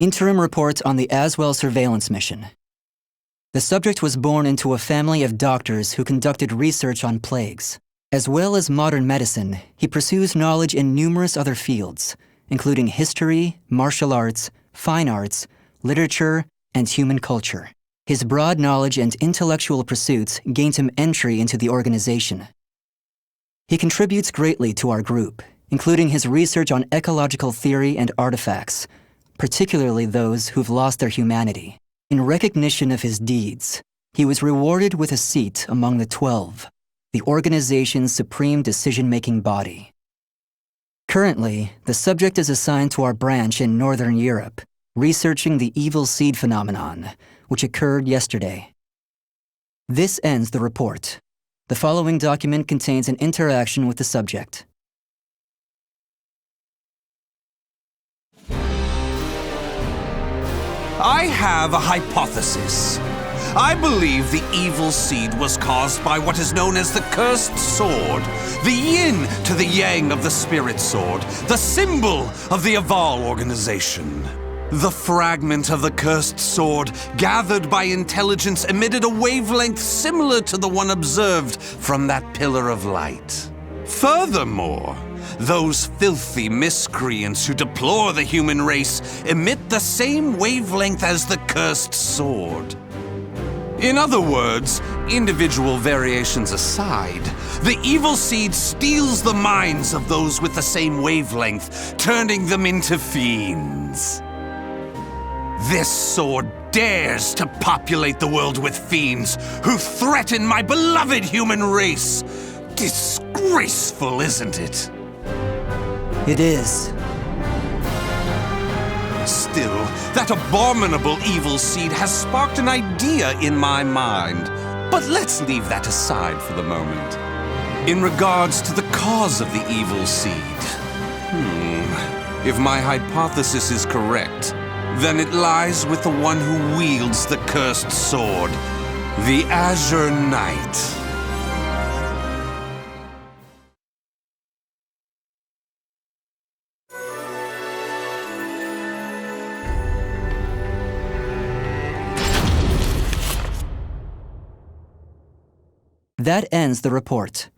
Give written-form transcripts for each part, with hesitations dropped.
Interim report on the Azwel surveillance mission. The subject was born into a family of doctors who conducted research on plagues. As well as modern medicine, he pursues knowledge in numerous other fields, including history, martial arts, fine arts, literature, and human culture. His broad knowledge and intellectual pursuits gained him entry into the organization. He contributes greatly to our group, including his research on ecological theory and artifacts, particularly those who've lost their humanity. In recognition of his deeds, he was rewarded with a seat among the 12, the organization's supreme decision-making body. Currently, the subject is assigned to our branch in Northern Europe, researching the evil seed phenomenon, which occurred yesterday. This ends the report. The following document contains an interaction with the subject. I have a hypothesis. I believe the evil seed was caused by what is known as the cursed sword, the yin to the yang of the spirit sword, the symbol of the Azwel organization. The fragment of the cursed sword, gathered by intelligence, emitted a wavelength similar to the one observed from that pillar of light. Furthermore, those filthy miscreants who deplore the human race emit the same wavelength as the cursed sword. In other words, individual variations aside, the evil seed steals the minds of those with the same wavelength, turning them into fiends. This sword dares to populate the world with fiends who threaten my beloved human race. Disgraceful, isn't it? It is. Still, that abominable evil seed has sparked an idea in my mind. But let's leave that aside for the moment. In regards to the cause of the evil seed, if my hypothesis is correct, then it lies with the one who wields the cursed sword, the Azure Knight. That ends the report.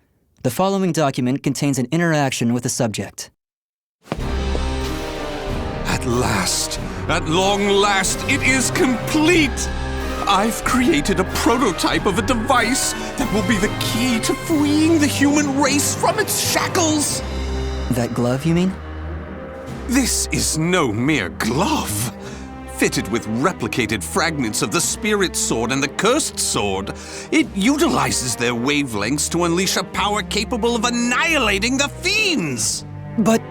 The following document contains an interaction with the subject. At last, at long last, it is complete! I've created a prototype of a device that will be the key to freeing the human race from its shackles! That glove, you mean? This is no mere glove. Fitted with replicated fragments of the spirit sword and the cursed sword, it utilizes their wavelengths to unleash a power capable of annihilating the fiends! But...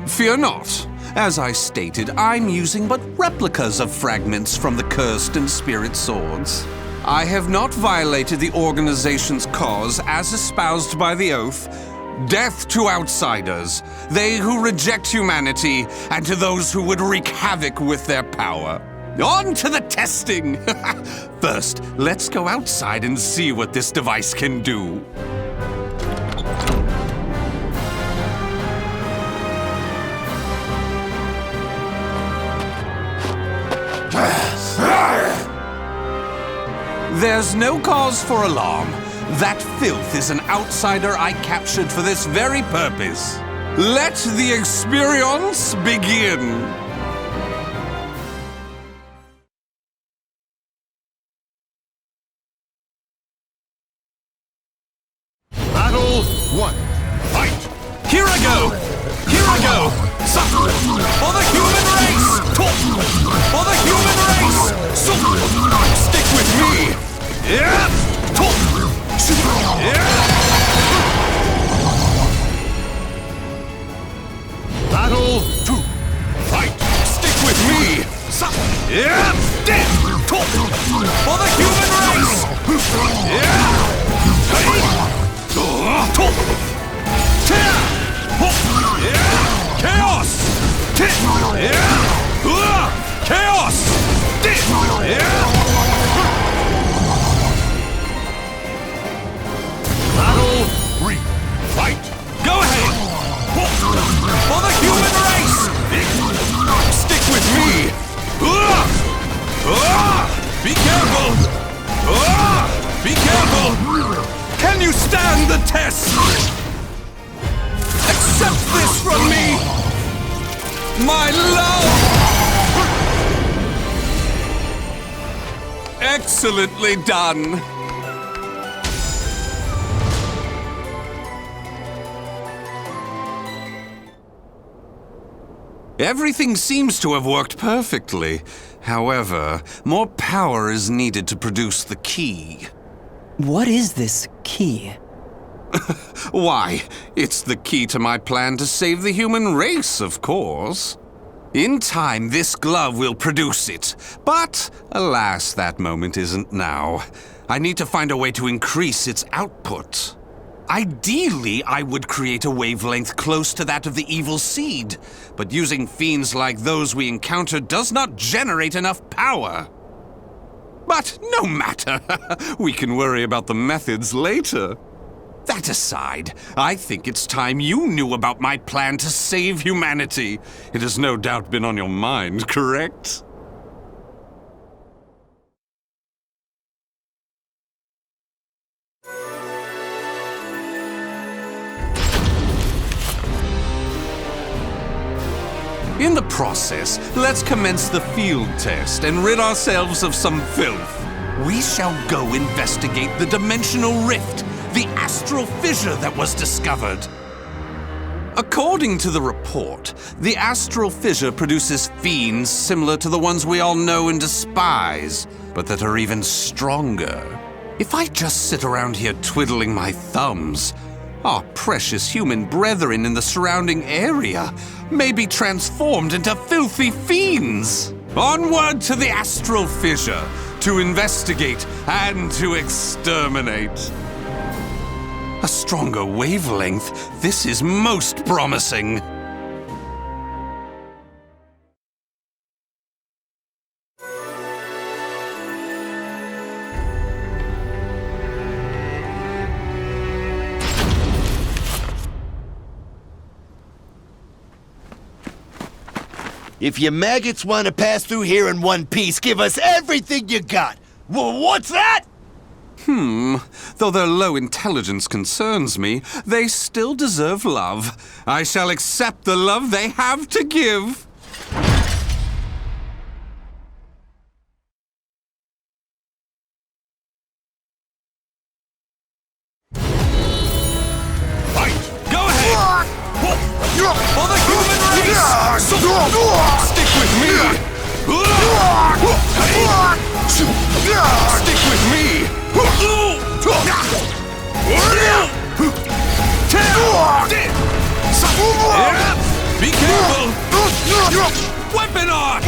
Fear not. As I stated, I'm using but replicas of fragments from the cursed and spirit swords. I have not violated the organization's cause as espoused by the oath. Death to outsiders, they who reject humanity, and to those who would wreak havoc with their power. On to the testing! First, let's go outside and see what this device can do. There's no cause for alarm. That filth is an outsider I captured for this very purpose. Let the experience begin. Battle 1. Fight! Here I go! Here I go! For the human race! For the human race! Stick with me! Yeah! Battle 2. Fight! Stick with me! Yeah! For the human race! Yeah! Chaos! Chaos! Be careful! Ah! Be careful! Can you stand the test? Accept this from me! My love! Excellently done! Everything seems to have worked perfectly. However, more power is needed to produce the key. What is this key? Why, it's the key to my plan to save the human race, of course. In time, this glove will produce it. But, alas, that moment isn't now. I need to find a way to increase its output. Ideally, I would create a wavelength close to that of the evil seed, but using fiends like those we encountered does not generate enough power. But no matter, we can worry about the methods later. That aside, I think it's time you knew about my plan to save humanity. It has no doubt been on your mind, correct? In the process, let's commence the field test and rid ourselves of some filth. We shall go investigate the dimensional rift, the astral fissure that was discovered. According to the report, the astral fissure produces fiends similar to the ones we all know and despise, but that are even stronger. If I just sit around here twiddling my thumbs, our precious human brethren in the surrounding area may be transformed into filthy fiends. Onward to the astral fissure, to investigate and to exterminate. A stronger wavelength, this is most promising. If you maggots want to pass through here in one piece, give us everything you got. What's that? Though their low intelligence concerns me, they still deserve love. I shall accept the love they have to give. Fight! Go ahead! For the human race! Stick with me! Stick with me! Be careful! Weapon arts!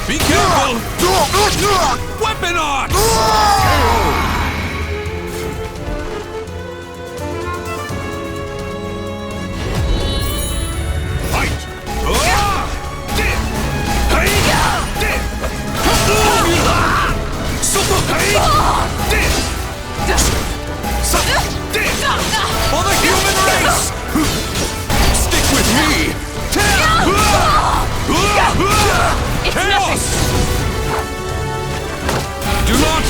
Be careful! Weapon arts! Fight! For the human race! Stick with me! Chaos! Do not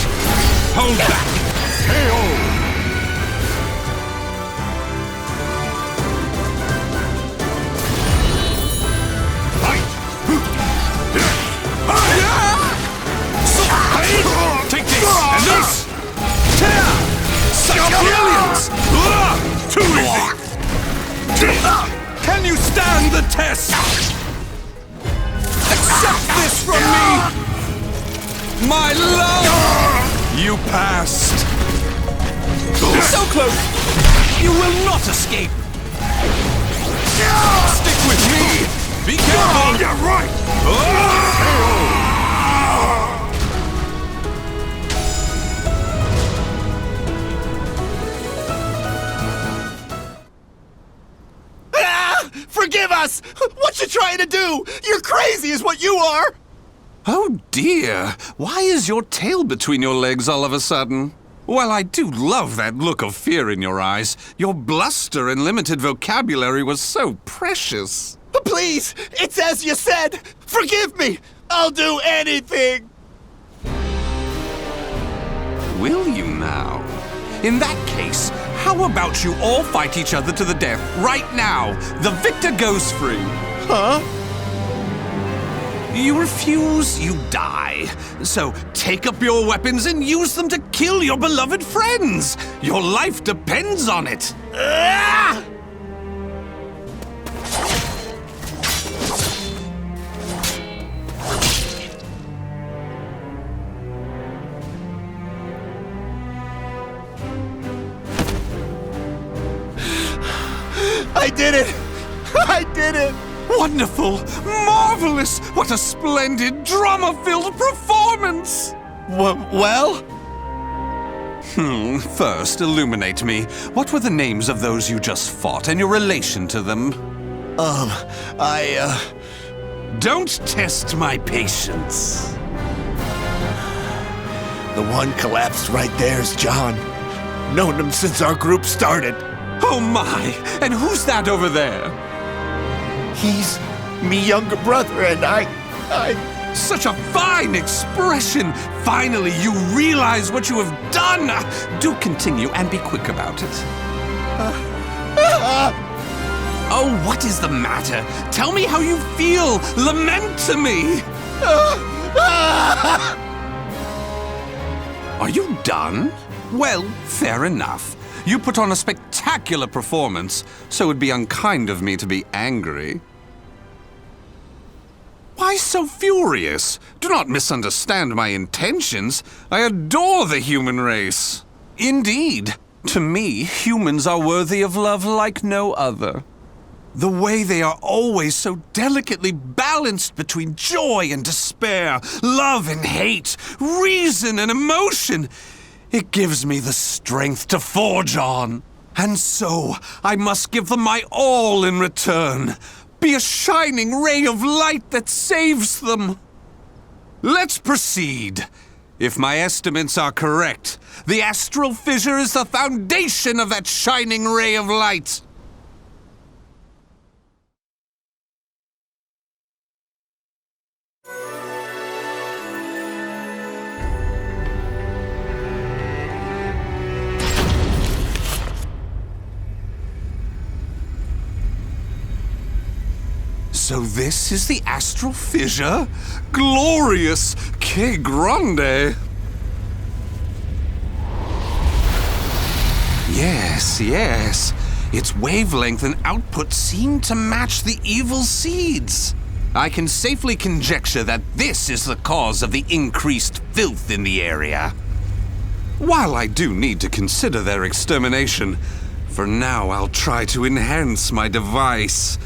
hold back! KO! Fight! Take this and this! Such brilliance! Too easy! Can you stand the test? Accept this from me! My love! You passed! So close! You will not escape! Stick with me! Be careful! You're right! Forgive us! What you trying to do? You're crazy is what you are! Oh dear! Why is your tail between your legs all of a sudden? Well, I do love that look of fear in your eyes. Your bluster and limited vocabulary was so precious. Please, it's as you said! Forgive me! I'll do anything! Will you now? In that case, how about you all fight each other to the death right now? The victor goes free. Huh? You refuse, you die. So take up your weapons and use them to kill your beloved friends. Your life depends on it. Ah! I did it! I did it! Wonderful! Marvelous! What a splendid, drama-filled performance! Well? First, illuminate me. What were the names of those you just fought and your relation to them? Don't test my patience. The one collapsed right there's John. Known him since our group started. Oh my! And who's that over there? He's me younger brother, and I... Such a fine expression! Finally, you realize what you have done! Do continue and be quick about it. Oh, what is the matter? Tell me how you feel! Lament to me! Are you done? Well, fair enough. You put on a spectacular performance, so it'd be unkind of me to be angry. Why so furious? Do not misunderstand my intentions. I adore the human race. Indeed, to me, humans are worthy of love like no other. The way they are always so delicately balanced between joy and despair, love and hate, reason and emotion. It gives me the strength to forge on. And so, I must give them my all in return. Be a shining ray of light that saves them. Let's proceed. If my estimates are correct, the astral fissure is the foundation of that shining ray of light. So this is the astral fissure? Glorious! Que grande! Yes. Its wavelength and output seem to match the evil seeds. I can safely conjecture that this is the cause of the increased filth in the area. While I do need to consider their extermination, for now I'll try to enhance my device.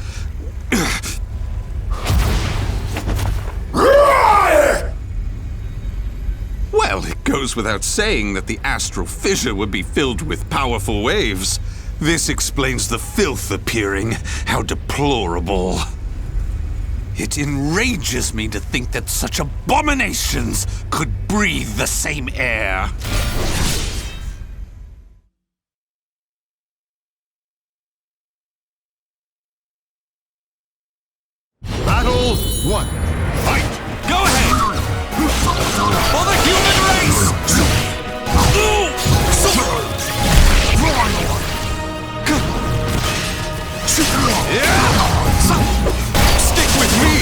Well, it goes without saying that the astral fissure would be filled with powerful waves. This explains the filth appearing. How deplorable. It enrages me to think that such abominations could breathe the same air. Battle 1. Fight! Go ahead! For the human race! Stick with me!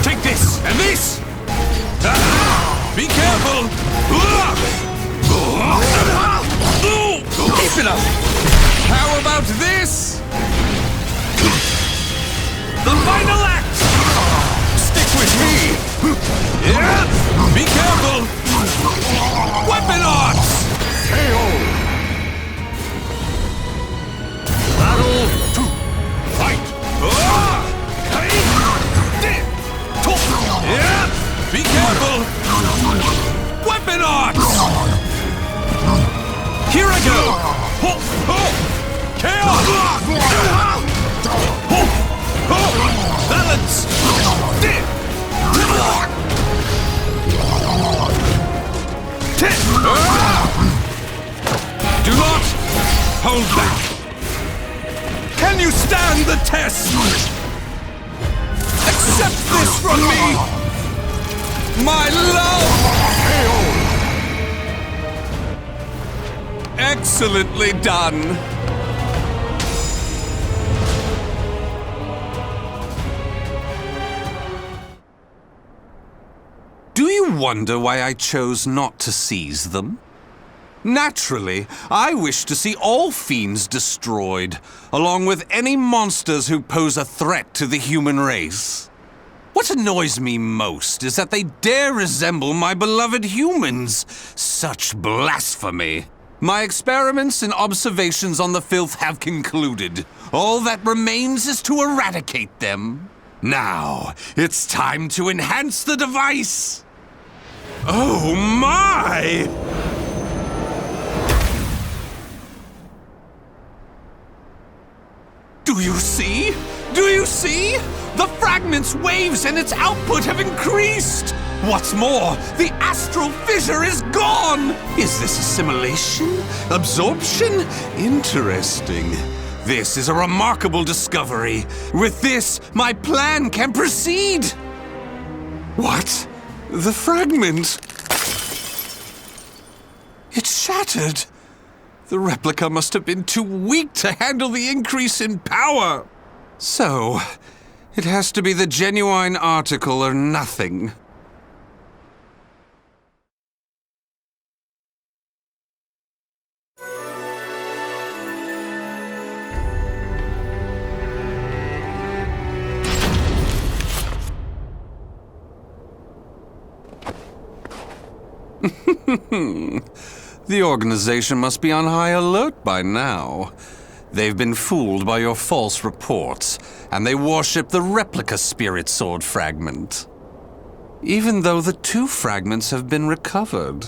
Take this! And this! Be careful! Keep it up! How about this? The final act! Stick with me! Be careful! Weapon arts! KO! Battle 2. Fight! Be careful! Weapon arts! Here I go! Chaos! stand the test! Accept this from me! My love! Excellently done! Do you wonder why I chose not to seize them? Naturally, I wish to see all fiends destroyed, along with any monsters who pose a threat to the human race. What annoys me most is that they dare resemble my beloved humans. Such blasphemy. My experiments and observations on the filth have concluded. All that remains is to eradicate them. Now, it's time to enhance the device. Oh my! Do you see? Do you see? The fragment's waves and its output have increased! What's more, the astral fissure is gone! Is this assimilation? Absorption? Interesting. This is a remarkable discovery. With this, my plan can proceed! What? The fragment? It's shattered! The replica must have been too weak to handle the increase in power. So, it has to be the genuine article or nothing. The organization must be on high alert by now. They've been fooled by your false reports, and they worship the replica spirit sword fragment. Even though the two fragments have been recovered.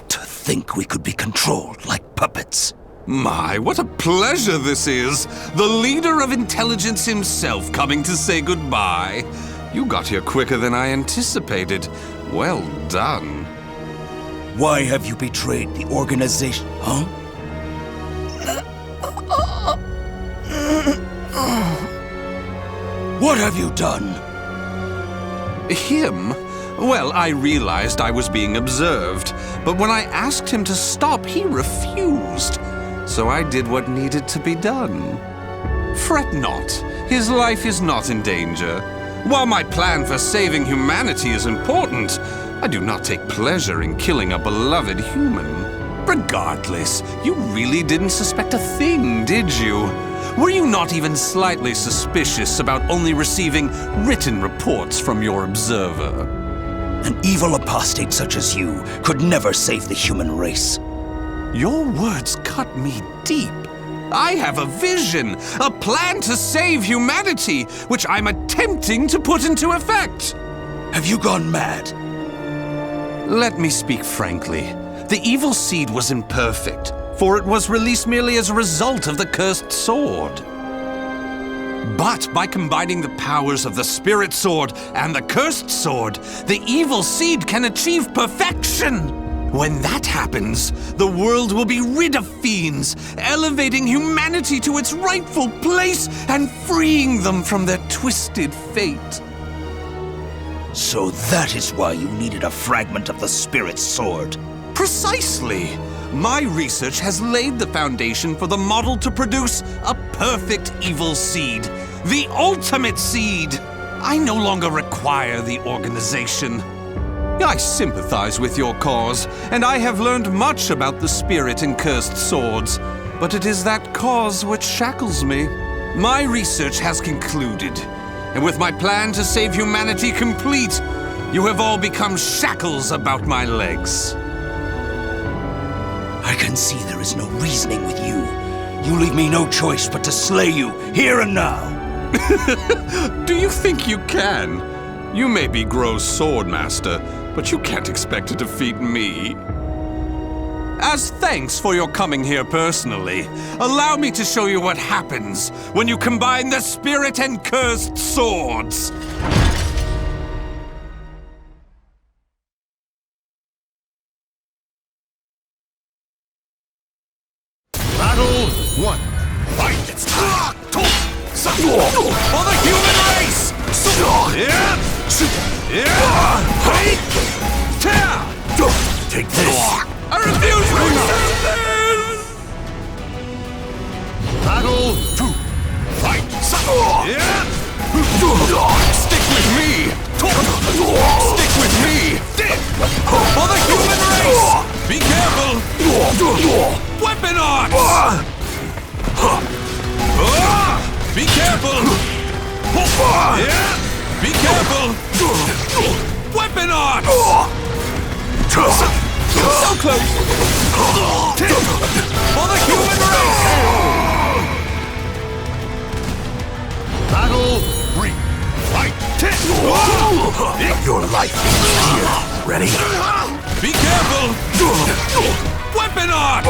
To think we could be controlled like puppets. My, what a pleasure this is! The leader of intelligence himself coming to say goodbye. You got here quicker than I anticipated. Well done. Why have you betrayed the organization, huh? What have you done? Him? Well, I realized I was being observed, but when I asked him to stop, he refused. So I did what needed to be done. Fret not. His life is not in danger. While my plan for saving humanity is important, I do not take pleasure in killing a beloved human. Regardless, you really didn't suspect a thing, did you? Were you not even slightly suspicious about only receiving written reports from your observer? An evil apostate such as you could never save the human race. Your words cut me deep. I have a vision, a plan to save humanity, which I'm attempting to put into effect. Have you gone mad? Let me speak frankly. The evil seed was imperfect, for it was released merely as a result of the cursed sword. But by combining the powers of the spirit sword and the cursed sword, the evil seed can achieve perfection. When that happens, the world will be rid of fiends, elevating humanity to its rightful place and freeing them from their twisted fate. So that is why you needed a fragment of the spirit sword. Precisely. My research has laid the foundation for the model to produce a perfect evil seed. The ultimate seed! I no longer require the organization. I sympathize with your cause, and I have learned much about the spirit and cursed swords, but it is that cause which shackles me. My research has concluded, and with my plan to save humanity complete, you have all become shackles about my legs. I can see there is no reasoning with you. You leave me no choice but to slay you, here and now. Do you think you can? You may be Gro's swordmaster, but you can't expect to defeat me. As thanks for your coming here personally, allow me to show you what happens when you combine the spirit and cursed swords. 1. Fight! It's time! For the human race! Take this! I refuse to accept this! Battle 2. Fight! Stick with me! Stick with me! For the human race! Be careful! Weapon arts! Be careful! Be careful! Weapon arts! So close! For the human race! Battle 3. Fight! Your life is here. Ready? Be careful! Weapon arts!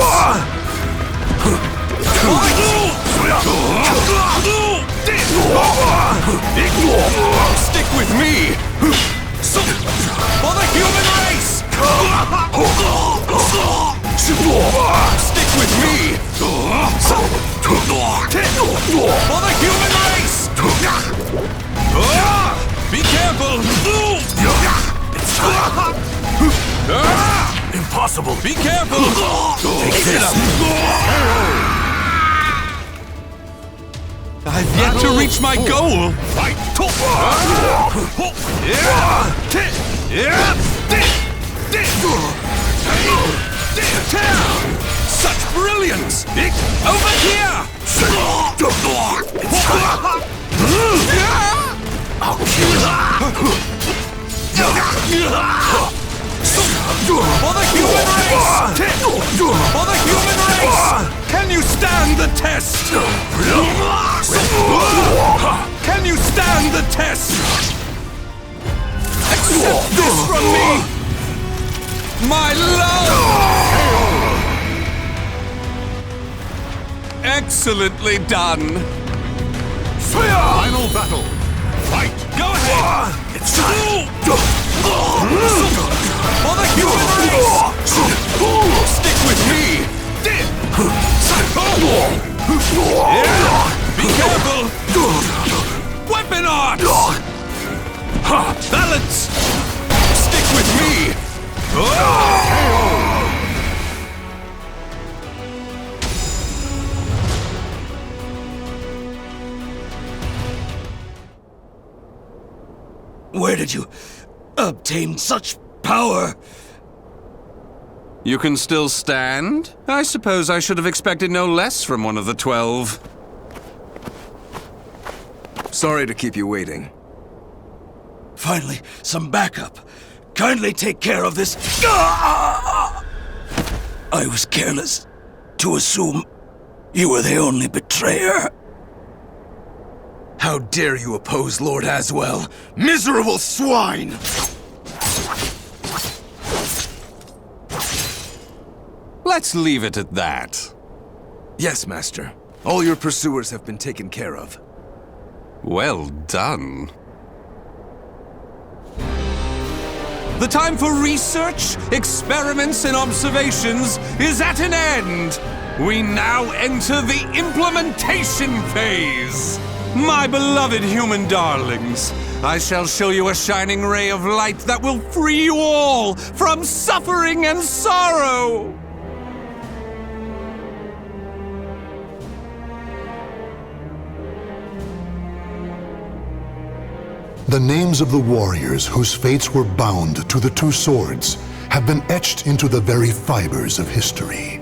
Stick with me! For the human race! Stick with me! For the human race! Be careful! Impossible! Be careful! Take this! I've yet to reach my goal! Fight! Such brilliance! Over here! I'll kill him! For the human race! For the human race! Can you stand the test? Can you stand the test? Accept this from me! My love! Excellently done! Final battle! Fight! Go ahead! It's time! For the human race! Stick with me! Be careful! Weapon arts! Balance! Stick with me! Where did you obtain such power? You can still stand? I suppose I should have expected no less from one of the 12. Sorry to keep you waiting. Finally, some backup. Kindly take care of this. I was careless to assume you were the only betrayer. How dare you oppose Lord Azwel? Miserable swine! Let's leave it at that. Yes, Master. All your pursuers have been taken care of. Well done. The time for research, experiments, and observations is at an end. We now enter the implementation phase. My beloved human darlings, I shall show you a shining ray of light that will free you all from suffering and sorrow. The names of the warriors whose fates were bound to the two swords have been etched into the very fibers of history.